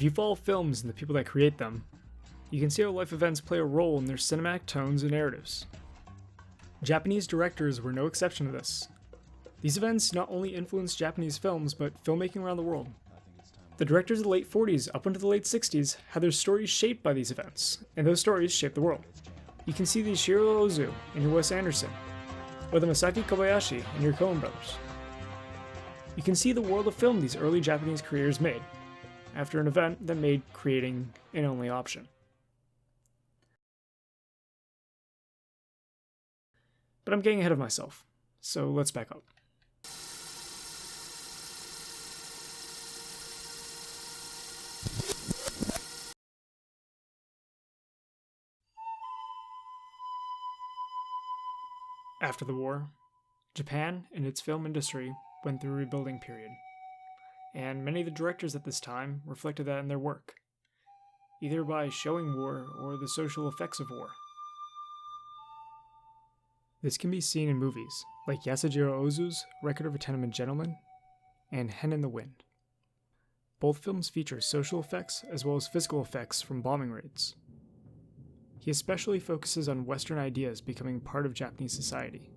you follow films and the people that create them, you can see how life events play a role in their cinematic tones and narratives. Japanese directors were no exception to this. These events not only influenced Japanese films, but filmmaking around the world. The directors of the late 40s up into the late 60s had their stories shaped by these events, and those stories shaped the world. You can see the Ishiro Ozu in your Wes Anderson, or the Masaaki Kobayashi in your Coen brothers. You can see the world of film these early Japanese creators made, after an event that made creating an only option. But I'm getting ahead of myself, so let's back up. After the war, Japan and its film industry went through a rebuilding period, and many of the directors at this time reflected that in their work, either by showing war or the social effects of war. This can be seen in movies like Yasujiro Ozu's Record of a Tenement Gentleman and Hen in the Wind. Both films feature social effects as well as physical effects from bombing raids. He especially focuses on Western ideas becoming part of Japanese society.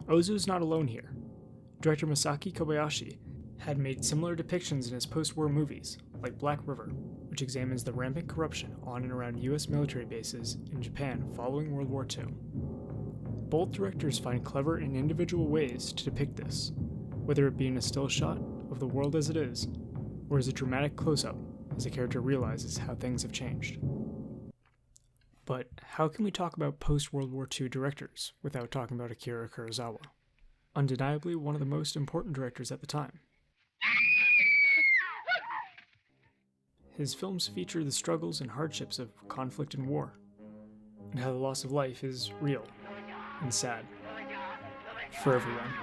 Ozu is not alone here. Director Masaaki Kobayashi had made similar depictions in his post-war movies, like Black River, which examines the rampant corruption on and around US military bases in Japan following World War II. Both directors find clever and individual ways to depict this, whether it be in a still shot of the world as it is, or as a dramatic close-up as a character realizes how things have changed. But how can we talk about post-World War II directors without talking about Akira Kurosawa? Undeniably one of the most important directors at the time. His films feature the struggles and hardships of conflict and war, and how the loss of life is real and sad for everyone.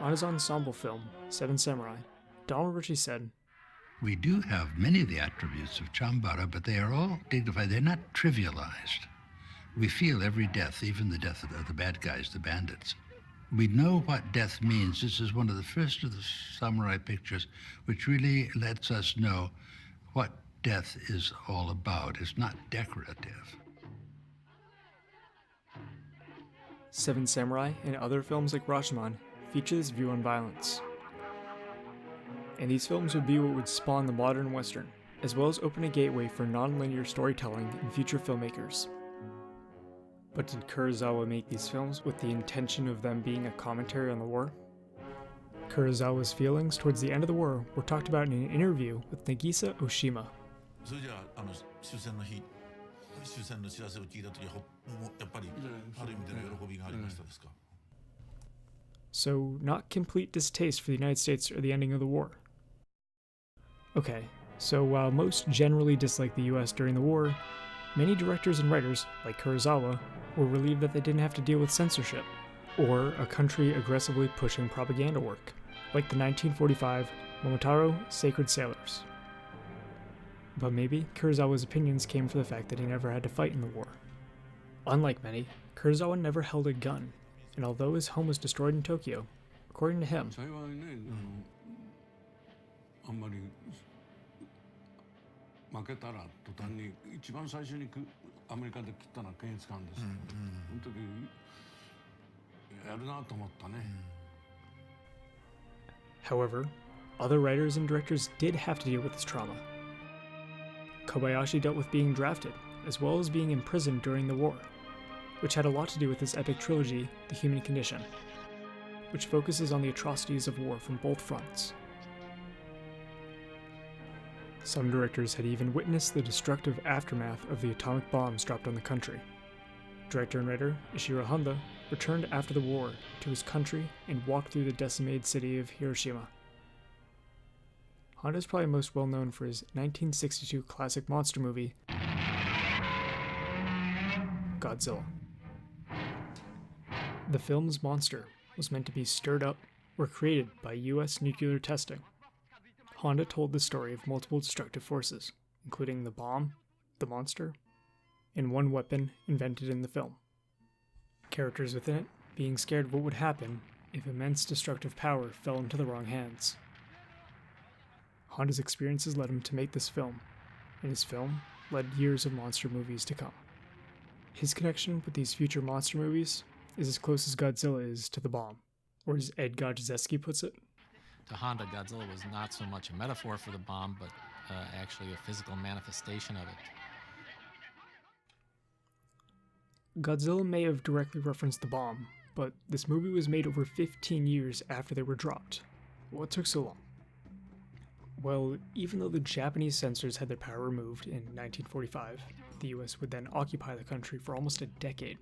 On his ensemble film, Seven Samurai, Donald Ritchie said, "We do have many of the attributes of Chambara, but they are all dignified. They're not trivialized. We feel every death, even the death of the bad guys, the bandits. We know what death means. This is one of the first of the samurai pictures which really lets us know what death is all about. It's not decorative." Seven Samurai and other films like Rashomon feature this view on violence. And these films would be what would spawn the modern Western, as well as open a gateway for non-linear storytelling in future filmmakers. But did Kurosawa make these films with the intention of them being a commentary on the war? Kurosawa's feelings towards the end of the war were talked about in an interview with Nagisa Oshima. So, not complete distaste for the United States or the ending of the war. Okay, so while most generally disliked the US during the war, many directors and writers, like Kurosawa, were relieved that they didn't have to deal with censorship, or a country aggressively pushing propaganda work, like the 1945 Momotaro Sacred Sailors. But maybe Kurosawa's opinions came from the fact that he never had to fight in the war. Unlike many, Kurosawa never held a gun, and although his home was destroyed in Tokyo, according to him, however, other writers and directors did have to deal with this trauma. Kobayashi dealt with being drafted, as well as being imprisoned during the war, which had a lot to do with his epic trilogy, The Human Condition, which focuses on the atrocities of war from both fronts. Some directors had even witnessed the destructive aftermath of the atomic bombs dropped on the country. Director and writer Ishiro Honda returned after the war to his country and walked through the decimated city of Hiroshima. Honda is probably most well known for his 1962 classic monster movie, Godzilla. The film's monster was meant to be stirred up or created by US nuclear testing. Honda told the story of multiple destructive forces, including the bomb, the monster, and one weapon invented in the film. Characters within it being scared of what would happen if immense destructive power fell into the wrong hands. Honda's experiences led him to make this film, and his film led years of monster movies to come. His connection with these future monster movies is as close as Godzilla is to the bomb, or as Ed Godziszewski puts it. To Honda, Godzilla was not so much a metaphor for the bomb, but actually a physical manifestation of it. Godzilla may have directly referenced the bomb, but this movie was made over 15 years after they were dropped. What took so long? Well, even though the Japanese censors had their power removed in 1945, the US would then occupy the country for almost a decade.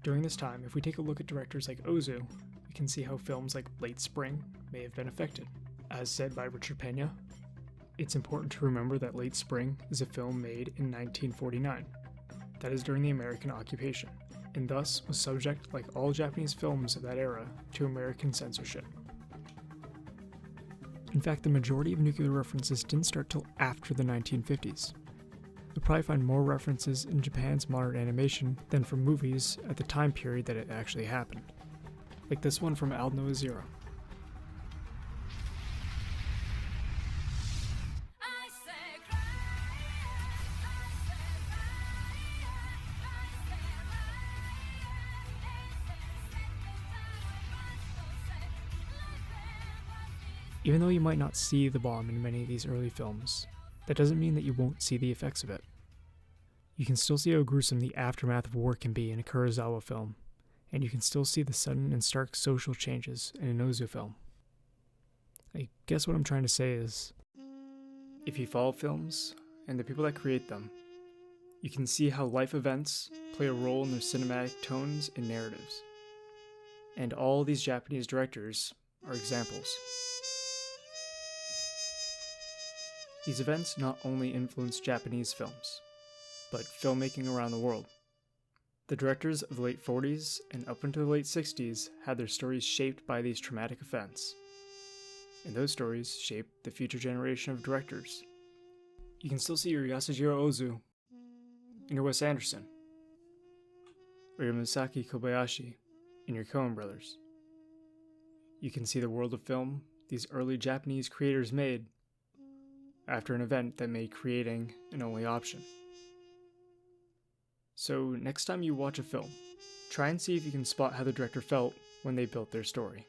During this time, if we take a look at directors like Ozu, we can see how films like Late Spring may have been affected. As said by Richard Pena, it's important to remember that Late Spring is a film made in 1949. That is during the American occupation, and thus was subject, like all Japanese films of that era, to American censorship. In fact, the majority of nuclear references didn't start till after the 1950s. You'll probably find more references in Japan's modern animation than from movies at the time period that it actually happened. Like this one from Al Noah Zero. Even though you might not see the bomb in many of these early films, that doesn't mean that you won't see the effects of it. You can still see how gruesome the aftermath of war can be in a Kurosawa film, and you can still see the sudden and stark social changes in an Ozu film. I guess what I'm trying to say is, if you follow films and the people that create them, you can see how life events play a role in their cinematic tones and narratives. And all these Japanese directors are examples. These events not only influenced Japanese films, but filmmaking around the world. The directors of the late 40s and up into the late 60s had their stories shaped by these traumatic events, and those stories shaped the future generation of directors. You can still see your Yasujiro Ozu, and your Wes Anderson, or your Masaki Kobayashi, and your Coen brothers. You can see the world of film these early Japanese creators made after an event that made creating an only option. So next time you watch a film, try and see if you can spot how the director felt when they built their story.